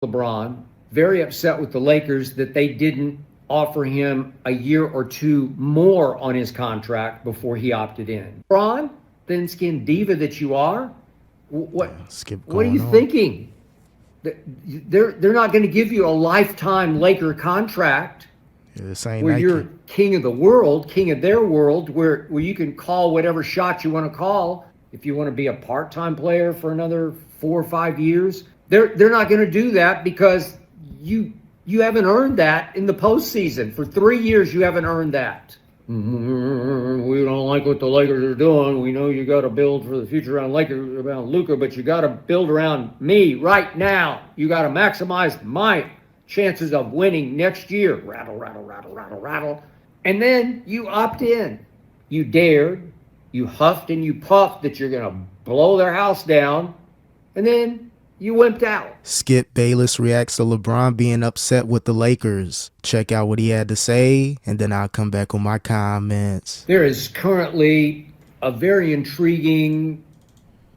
LeBron, very upset with the Lakers that they didn't offer him a year or two more on his contract before he opted in. LeBron, thin-skinned diva that you are, what Skip what are you going on. thinking? They're not going to give you a lifetime Laker contract Yeah, this ain't where you're Nike. king of the world, king of their world, where you can call whatever shot you want to call. If you want to be a part-time player for another 4 or 5 years, they're not going to do that because you haven't earned that in the postseason. For 3 years, you haven't earned that. We don't like what the Lakers are doing. We know you got to build for the future around Lakers, around Luka, but you got to build around me right now. You got to maximize my chances of winning next year. Rattle, rattle, rattle, rattle, rattle. And then you opt in. You dared, you huffed and you puffed that you're going to blow their house down, and then you wimped out. Skip Bayless reacts to LeBron being upset with the Lakers. Check out what he had to say, and then I'll come back with my comments. There is currently a very intriguing,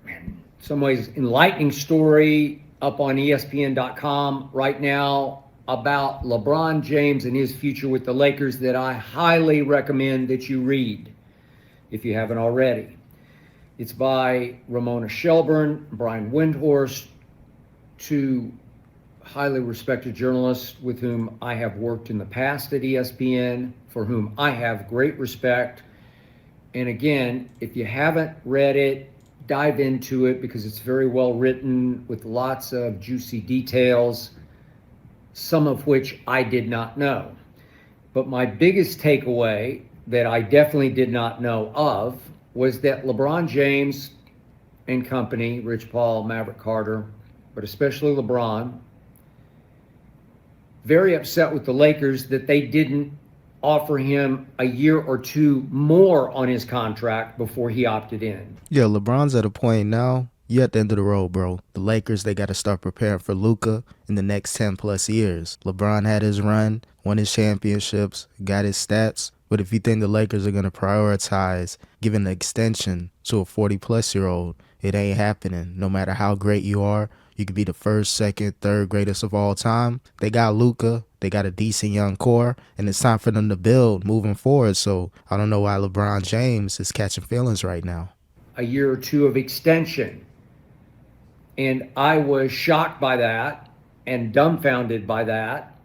in some ways enlightening story up on ESPN.com right now about LeBron James and his future with the Lakers that I highly recommend that you read if you haven't already. It's by Ramona Shelburne, Brian Windhorst, two highly respected journalists with whom I have worked in the past at ESPN, for whom I have great respect. And again, if you haven't read it, dive into it because it's very well written with lots of juicy details, some of which I did not know. But my biggest takeaway that I definitely did not know of was that LeBron James and company, Rich Paul, Maverick Carter, but especially LeBron, very upset with the Lakers that they didn't offer him a year or two more on his contract before he opted in. Yeah, LeBron's at a point now. You at the end of the road, bro. The Lakers, they got to start preparing for Luka in the next 10 plus years. LeBron had his run, won his championships, got his stats. But if you think the Lakers are going to prioritize giving an extension to a 40-plus-year-old, it ain't happening. No matter how great you are, you could be the first, second, third greatest of all time. They got Luka. They got a decent young core, and it's time for them to build moving forward. So I don't know why LeBron James is catching feelings right now. A year or two of extension. And I was shocked by that and dumbfounded by that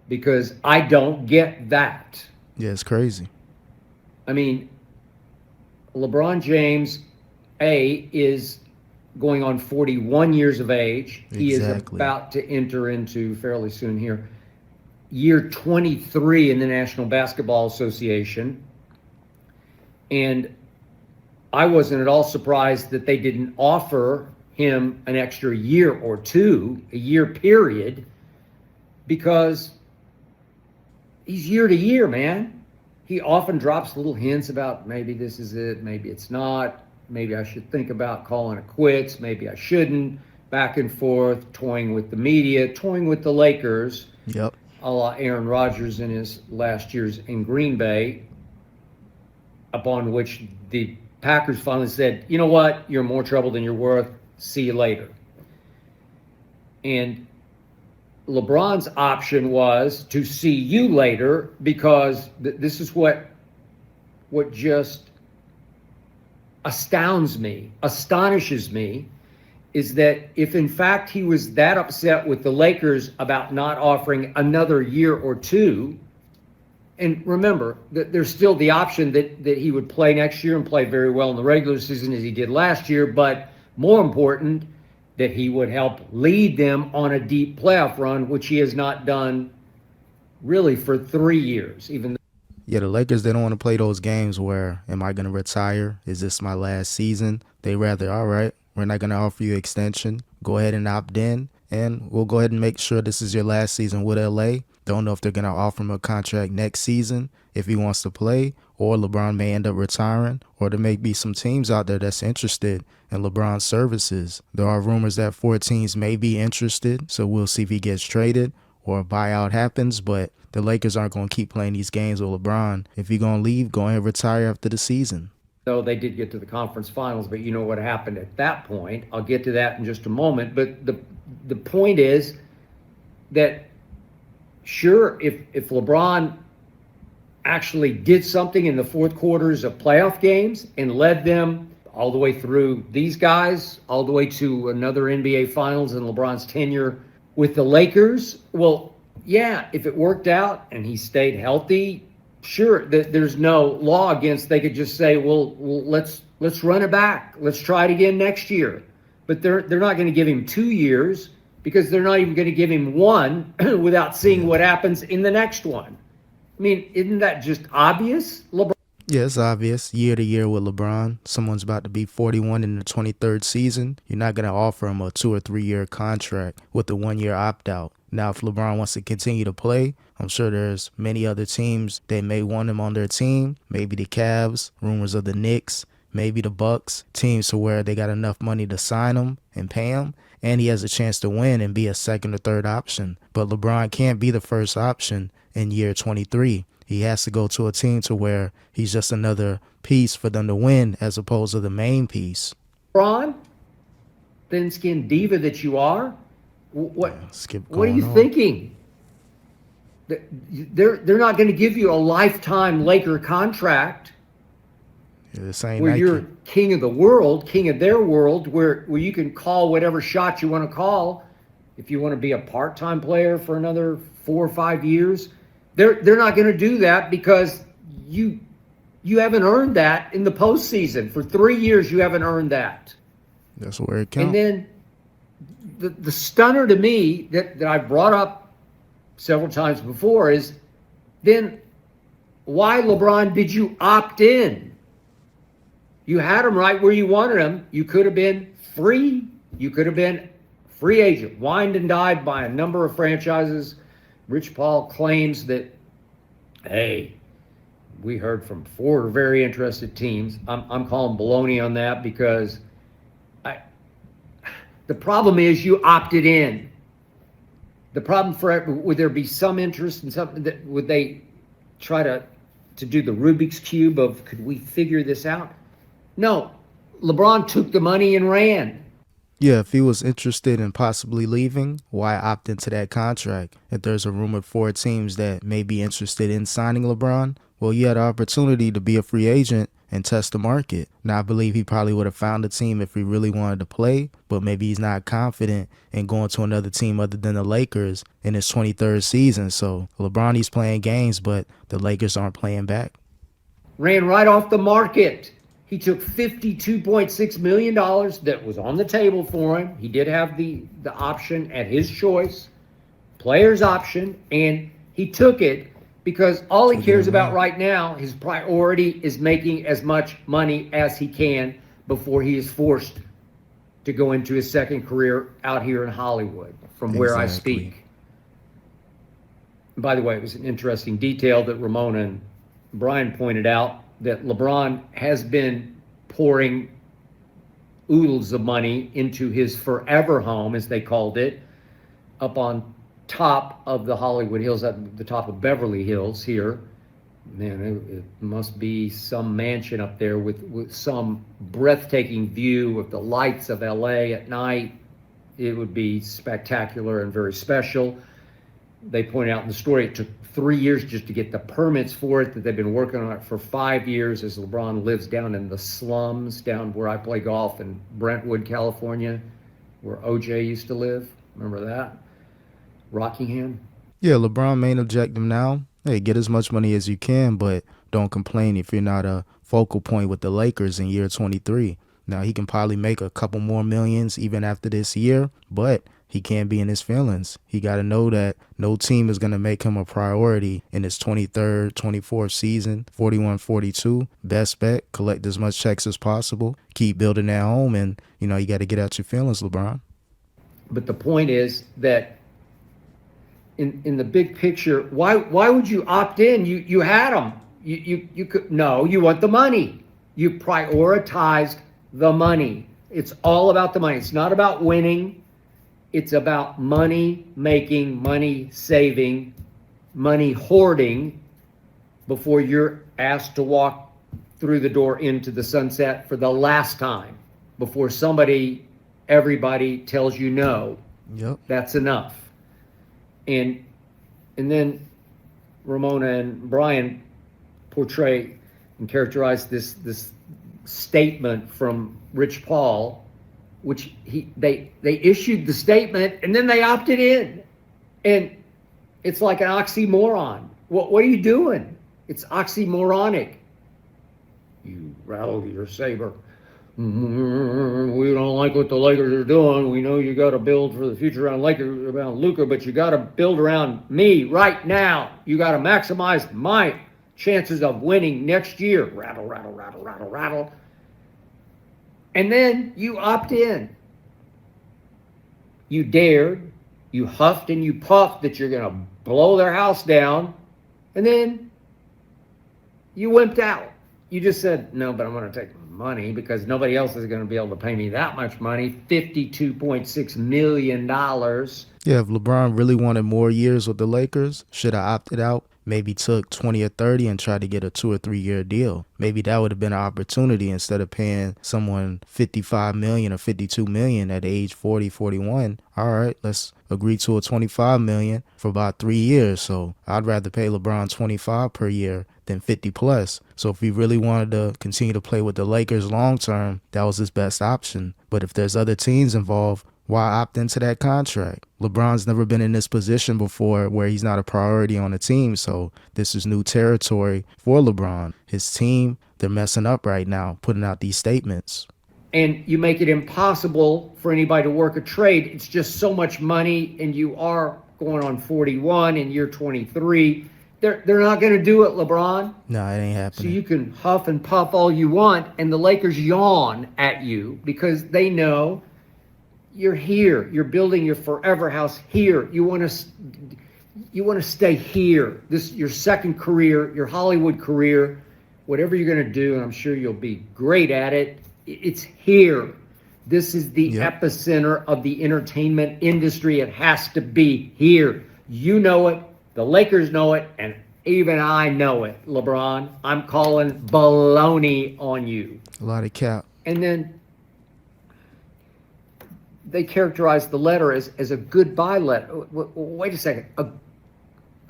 because I don't get that. Yeah, it's crazy. I mean, LeBron James, is going on 41 years of age. He is Exactly. about to enter into, fairly soon here, year 23 in the National Basketball Association. And I wasn't at all surprised that they didn't offer him an extra year or two, a year period, because he's year to year, man. He often drops little hints about maybe this is it, maybe it's not, maybe I should think about calling it quits, maybe I shouldn't, back and forth, toying with the media, toying with the Lakers, Yep. a la Aaron Rodgers in his last years in Green Bay, upon which the Packers finally said, you know what, you're more trouble than you're worth, see you later. And LeBron's option was to see you later because this is what just astonishes me, is that if in fact he was that upset with the Lakers about not offering another year or two, and remember that there's still the option that he would play next year and play very well in the regular season as he did last year, but more important, that he would help lead them on a deep playoff run, which he has not done really for 3 years, even though. Yeah, the Lakers, they don't want to play those games where, am I going to retire? Is this my last season? They rather, all right, we're not going to offer you extension. Go ahead and opt in, and we'll go ahead and make sure this is your last season with LA. Don't know if they're going to offer him a contract next season if he wants to play, or LeBron may end up retiring, or there may be some teams out there that's interested in LeBron's services. There are rumors that 4 teams may be interested, so we'll see if he gets traded or a buyout happens, but the Lakers aren't going to keep playing these games with LeBron. If he's going to leave, go ahead and retire after the season. So they did get to the conference finals, but you know what happened at that point. I'll get to that in just a moment. But the point is, that sure, if LeBron actually did something in the fourth quarters of playoff games and led them all the way through these guys, all the way to another NBA Finals in LeBron's tenure with the Lakers, well, yeah, if it worked out and he stayed healthy, sure, there's no law against. They could just say, well, let's run it back. Let's try it again next year. But they're not going to give him 2 years because they're not even going to give him one without seeing what happens in the next one. I mean, isn't that just obvious, LeBron? Yeah, it's obvious. Year to year with LeBron, someone's about to be 41 in the 23rd season. You're not going to offer him a 2 or 3 year contract with a 1 year opt out. Now, if LeBron wants to continue to play, I'm sure there's many other teams that may want him on their team. Maybe the Cavs, rumors of the Knicks, maybe the Bucks, teams to where they got enough money to sign him and pay him, and he has a chance to win and be a second or third option. But LeBron can't be the first option in year 23. He has to go to a team to where he's just another piece for them to win as opposed to the main piece. LeBron, thin-skinned diva that you are, what are you on. thinking? They're not going to give you a lifetime Laker contract This ain't where Nike. you're king of the world, king of their world, where you can call whatever shot you want to call. If you want to be a part-time player for another 4 or 5 years, they're not going to do that because you haven't earned that in the postseason. For 3 years, you haven't earned that. That's where it counts. And then the stunner to me that I brought up several times before is then why, LeBron, did you opt in? You had him right where you wanted him. You could have been free. You could have been free agent, wined and dined by a number of franchises. Rich Paul claims that, hey, we heard from 4 very interested teams. I'm calling baloney on that because the problem is you opted in. The problem would there be some interest in something that would they try to do the Rubik's Cube of could we figure this out? No, LeBron took the money and ran. Yeah, if he was interested in possibly leaving, why opt into that contract? If there's a rumored 4 teams that may be interested in signing LeBron, well, you had the opportunity to be a free agent and test the market. Now, I believe he probably would have found a team if he really wanted to play, but maybe he's not confident in going to another team other than the Lakers in his 23rd season. So LeBron, he's playing games, but the Lakers aren't playing back. Ran right off the market. He took $52.6 million that was on the table for him. He did have the option at his choice, player's option, and he took it because all he cares about right now, his priority is making as much money as he can before he is forced to go into his second career out here in Hollywood, from where I speak. By the way, it was an interesting detail that Ramona and Brian pointed out, that LeBron has been pouring oodles of money into his forever home, as they called it, up on top of the Hollywood Hills, at the top of Beverly Hills here. Man, it must be some mansion up there with some breathtaking view of the lights of LA at night. It would be spectacular and very special. They point out in the story it took 3 years just to get the permits for it, that they've been working on it for 5 years as LeBron lives down in the slums, down where I play golf in Brentwood, California, where OJ used to live. Remember that? Rockingham. Yeah, LeBron main objective now, hey, get as much money as you can, but don't complain if you're not a focal point with the Lakers in year 23. Now, he can probably make a couple more millions even after this year, but he can't be in his feelings. He got to know that no team is going to make him a priority in his 23rd, 24th season, 41-42. Best bet, collect as much checks as possible, keep building at home, and, you got to get out your feelings, LeBron. But the point is that in the big picture, why would you opt in? You had them. You could, no, you want the money. You prioritized the money. It's all about the money. It's not about winning. It's about money making, money saving, money hoarding before you're asked to walk through the door into the sunset for the last time, before everybody tells you no. Yep. That's enough. And then Ramona and Brian portray and characterize this statement from Rich Paul, which they issued the statement and then they opted in, and it's like an oxymoron. What are you doing? It's oxymoronic. You rattle your saber. We don't like what the Lakers are doing. We know you got to build for the future around Lakers, around Luka, but you got to build around me right now. You got to maximize my chances of winning next year. Rattle, rattle, rattle, rattle, rattle. And then you opt in. You dared, you huffed and you puffed that you're going to blow their house down, and then you wimped out. You just said, no, but I'm going to take money because nobody else is going to be able to pay me that much money, $52.6 million. Yeah, if LeBron really wanted more years with the Lakers, should have opted out. Maybe took 20 or 30 and tried to get a 2 or 3 year deal. Maybe that would have been an opportunity instead of paying someone $55 million or $52 million at age 40, 41. All right, let's agree to a $25 million for about 3 years. So I'd rather pay LeBron 25 per year than 50 plus. So if he really wanted to continue to play with the Lakers long term, that was his best option. But if there's other teams involved, why opt into that contract? LeBron's never been in this position before where he's not a priority on the team, so this is new territory for LeBron. His team, they're messing up right now, putting out these statements. And you make it impossible for anybody to work a trade. It's just so much money, and you are going on 41 in year 23. They're not going to do it, LeBron. No, it ain't happening. So you can huff and puff all you want, and the Lakers yawn at you because they know you're here. You're building your forever house here. You want to stay here. This your second career, your Hollywood career, whatever you're going to do, and I'm sure you'll be great at it. It's here. This is the epicenter of the entertainment industry. It has to be here. You know it. The Lakers know it, and even I know it, LeBron. I'm calling baloney on you. A lot of cap. And then they characterize the letter as a goodbye letter. Wait a second.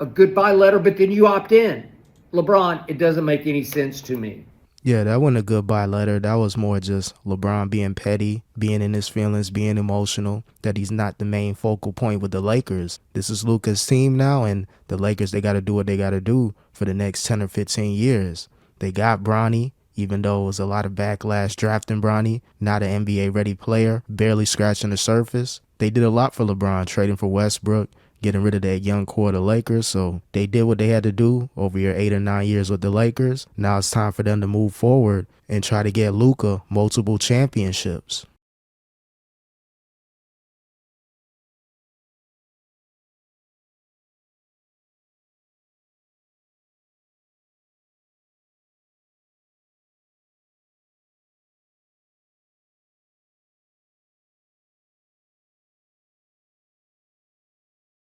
A goodbye letter, but then you opt in. LeBron, it doesn't make any sense to me. Yeah, that wasn't a goodbye letter. That was more just LeBron being petty, being in his feelings, being emotional, that he's not the main focal point with the Lakers. This is Luka's team now, and the Lakers, they got to do what they got to do for the next 10 or 15 years. They got Bronny, even though it was a lot of backlash drafting Bronny, not an NBA-ready player, barely scratching the surface. They did a lot for LeBron, trading for Westbrook, getting rid of that young core of the Lakers. So they did what they had to do over your 8 or 9 years with the Lakers. Now it's time for them to move forward and try to get Luka multiple championships.